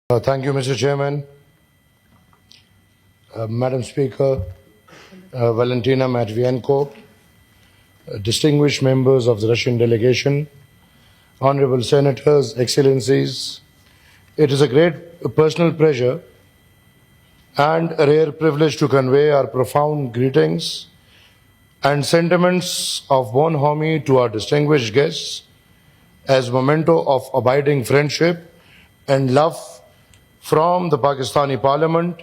Thank you, Mr. Chairman. Madam Speaker, Valentina Matviyenko, distinguished members of the Russian delegation, honorable senators, excellencies, it is a great personal pleasure and a rare privilege to convey our profound greetings and sentiments of bonhomie to our distinguished guests as memento of abiding friendship and love from the Pakistani Parliament,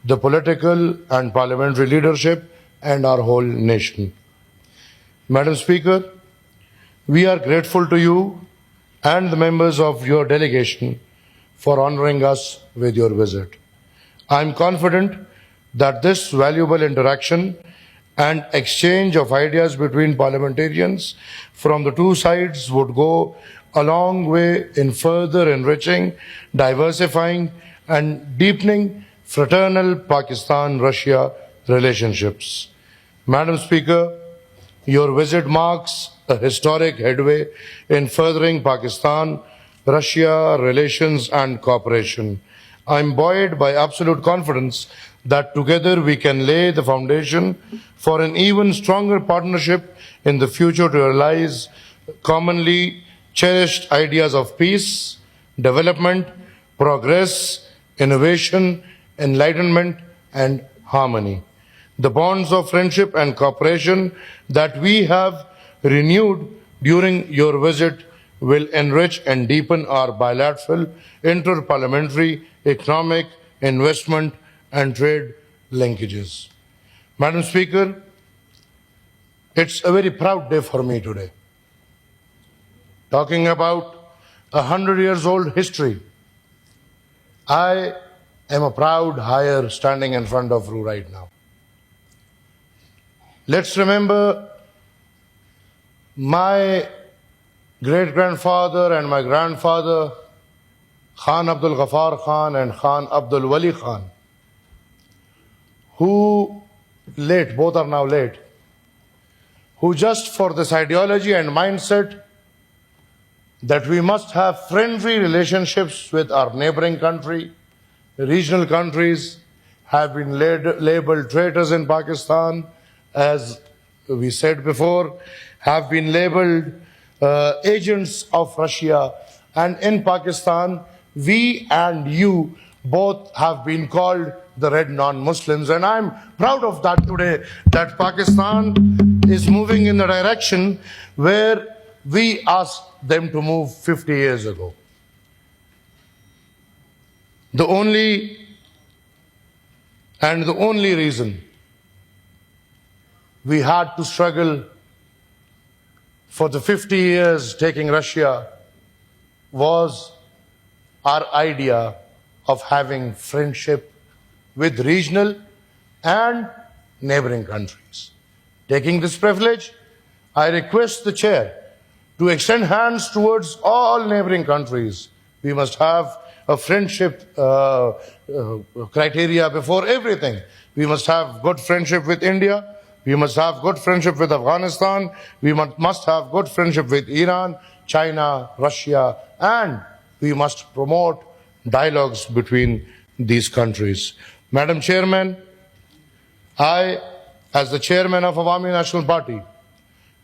the political and parliamentary leadership, and our whole nation. Madam Speaker, we are grateful to you and the members of your delegation for honoring us with your visit. I am confident that this valuable interaction and exchange of ideas between parliamentarians from the two sides would go a long way in further enriching, diversifying, and deepening fraternal Pakistan-Russia relationships. Madam Speaker, your visit marks a historic headway in furthering Pakistan-Russia relations and cooperation. I am buoyed by absolute confidence that together we can lay the foundation for an even stronger partnership in the future to realize commonly cherished ideas of peace, development, progress, innovation, enlightenment, and harmony. The bonds of friendship and cooperation that we have renewed during your visit will enrich and deepen our bilateral, inter-parliamentary, economic, investment, and trade linkages. Madam Speaker, it's a very proud day for me today. Talking about 100 years old history, I am a proud hire standing in front of you right now. Let's remember my great-grandfather and my grandfather, Khan Abdul Ghaffar Khan and Khan Abdul Wali Khan, who late, both are now late, who just for this ideology and mindset that we must have friendly relationships with our neighboring country, regional countries, have been labeled traitors in Pakistan, as we said before, have been labeled agents of Russia. And in Pakistan, we and you both have been called the red non-Muslims. And I'm proud of that today, that Pakistan is moving in the direction where we asked them to move 50 years ago. The only reason we had to struggle for the 50 years taking Russia was our idea of having friendship with regional and neighboring countries. Taking this privilege, I request the chair to extend hands towards all neighboring countries. We must have a friendship criteria before everything. We must have good friendship with India. We must have good friendship with Afghanistan. We must have good friendship with Iran, China, Russia, and we must promote dialogues between these countries. Madam Chairman, I, as the chairman of Awami National Party,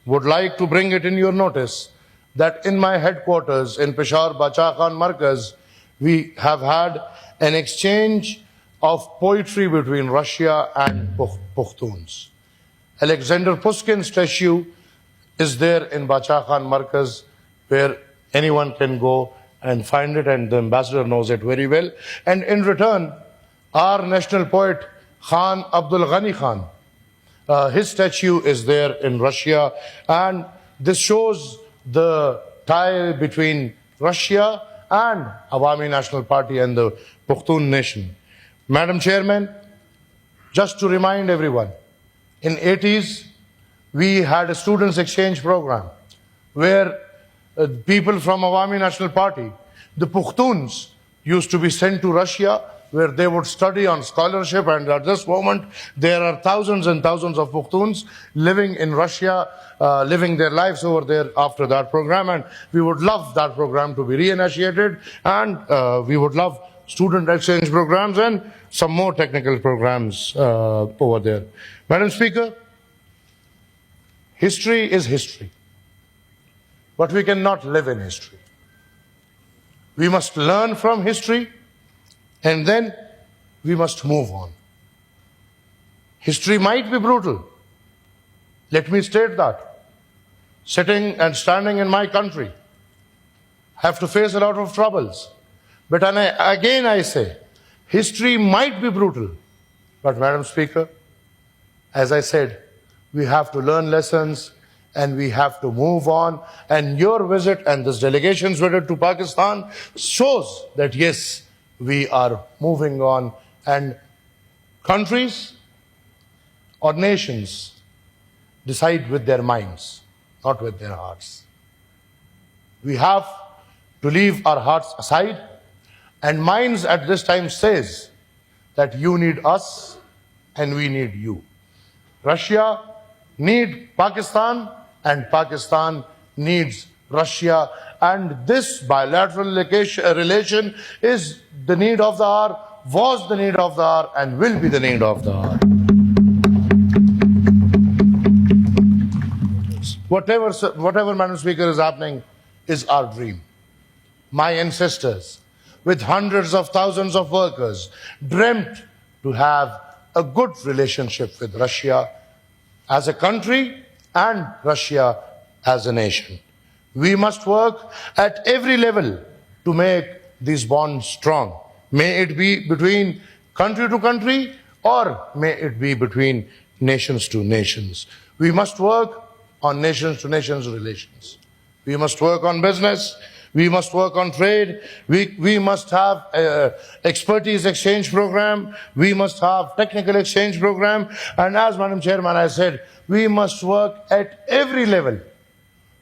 would like to bring it in your notice that in my headquarters in Peshawar, Bacha Khan Markaz, we have had an exchange of poetry between Russia and Pukhtuns. Alexander Pushkin's statue is there in Bacha Khan Markaz, where anyone can go and find it, and the ambassador knows it very well. And in return, our national poet, Khan Abdul Ghani Khan, his statue is there in Russia, and this shows the tie between Russia and Awami National Party and the Pushtun nation. Madam Chairman, just to remind everyone, in 80s, we had a students' exchange program where people from Awami National Party, the Pukhtuns, used to be sent to Russia where they would study on scholarship, and at this moment there are thousands and thousands of Pukhtuns living in Russia, living their lives over there after that program, and we would love that program to be reinitiated, and we would love student exchange programs, and some more technical programs over there. Madam Speaker, history is history, but we cannot live in history. We must learn from history, and then we must move on. History might be brutal. Let me state that. Sitting and standing in my country, have to face a lot of troubles. But again I say, history might be brutal. But Madam Speaker, as I said, we have to learn lessons and we have to move on. And your visit and this delegation's visit to Pakistan shows that yes, we are moving on. And countries or nations decide with their minds, not with their hearts. We have to leave our hearts aside, and minds at this time says that you need us and we need you. Russia needs Pakistan and Pakistan needs Russia, and this bilateral relation is the need of the hour, was the need of the hour, and will be the need of the hour. Whatever, Madam Speaker, is happening is our dream. My ancestors, with hundreds of thousands of workers, dreamt to have a good relationship with Russia as a country and Russia as a nation. We must work at every level to make these bonds strong. May it be between country to country, or may it be between nations to nations. We must work on nations to nations relations. We must work on business. We must work on trade. We must have expertise exchange program. We must have technical exchange program. And as Madam Chairman, I said, we must work at every level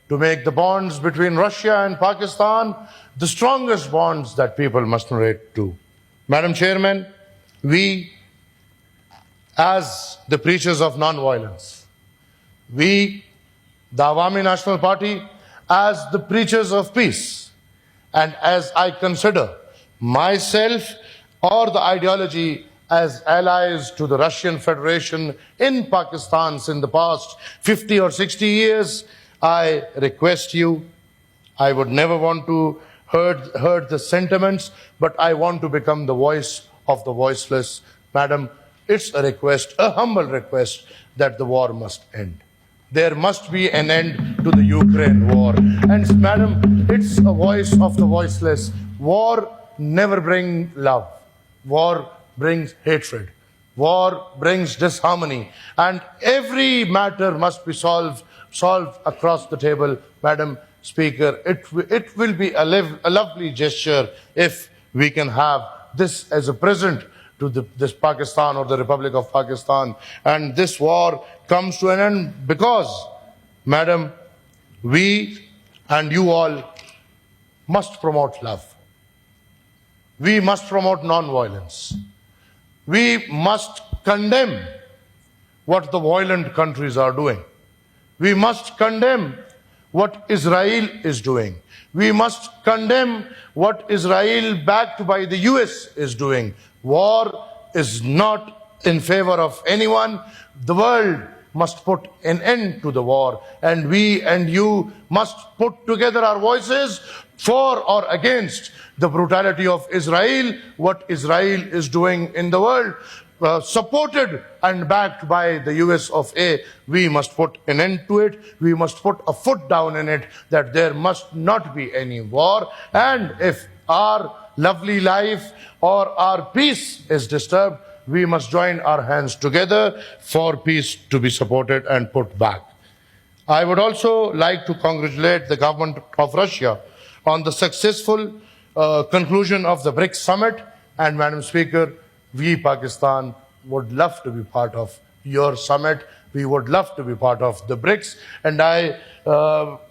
to make the bonds between Russia and Pakistan the strongest bonds that people must relate to. Madam Chairman, we, as the preachers of non-violence, we, the Awami National Party, as the preachers of peace, and as I consider myself or the ideology as allies to the Russian Federation in Pakistan in the past 50 or 60 years, I request you, I would never want to hurt the sentiments, but I want to become the voice of the voiceless. Madam, it's a request, a humble request, that the war must end. There must be an end to the Ukraine war. And Madam, it's a voice of the voiceless. War never brings love. War brings hatred. War brings disharmony. And every matter must be solved across the table. Madam Speaker, it will be a lovely gesture if we can have this as a present to this Pakistan or the Republic of Pakistan, and this war comes to an end, because, Madam, we and you all must promote love. We must promote non-violence. We must condemn what the violent countries are doing. We must condemn what Israel is doing. We must condemn what Israel, backed by the US, is doing. War is not in favor of anyone. The world must put an end to the war, and we and you must put together our voices for or against the brutality of Israel, what Israel is doing in the world. Supported and backed by the US of A, we must put an end to it. We must put a foot down in it, that there must not be any war. And if our lovely life or our peace is disturbed, we must join our hands together for peace to be supported and put back. I would also like to congratulate the government of Russia on the successful conclusion of the BRICS summit. And Madam Speaker, we, Pakistan, would love to be part of your summit. We would love to be part of the BRICS. And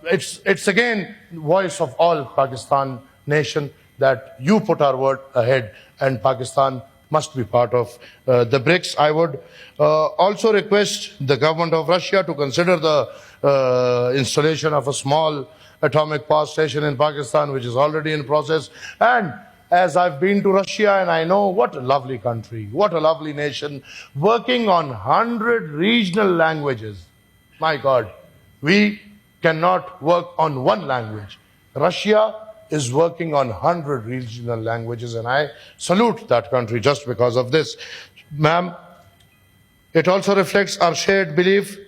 it's again voice of all Pakistan nation that you put our word ahead, and Pakistan must be part of the BRICS. I would also request the government of Russia to consider the installation of a small atomic power station in Pakistan, which is already in process. And as I've been to Russia and I know what a lovely country, what a lovely nation, working on 100 regional languages. My God, we cannot work on one language. Russia is working on 100 regional languages, and I salute that country just because of this. Ma'am, it also reflects our shared belief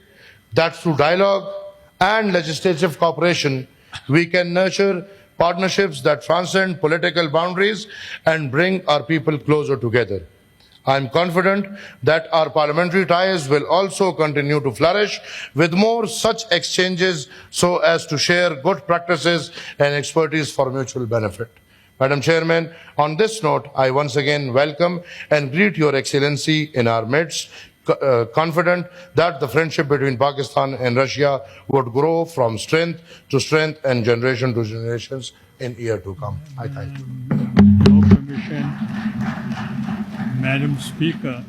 that through dialogue and legislative cooperation, we can nurture partnerships that transcend political boundaries and bring our people closer together. I am confident that our parliamentary ties will also continue to flourish with more such exchanges so as to share good practices and expertise for mutual benefit. Madam Chairman, on this note, I once again welcome and greet Your Excellency in our midst, confident that the friendship between Pakistan and Russia would grow from strength to strength and generation to generations in year to come. I thank you. No permission. Madam Speaker,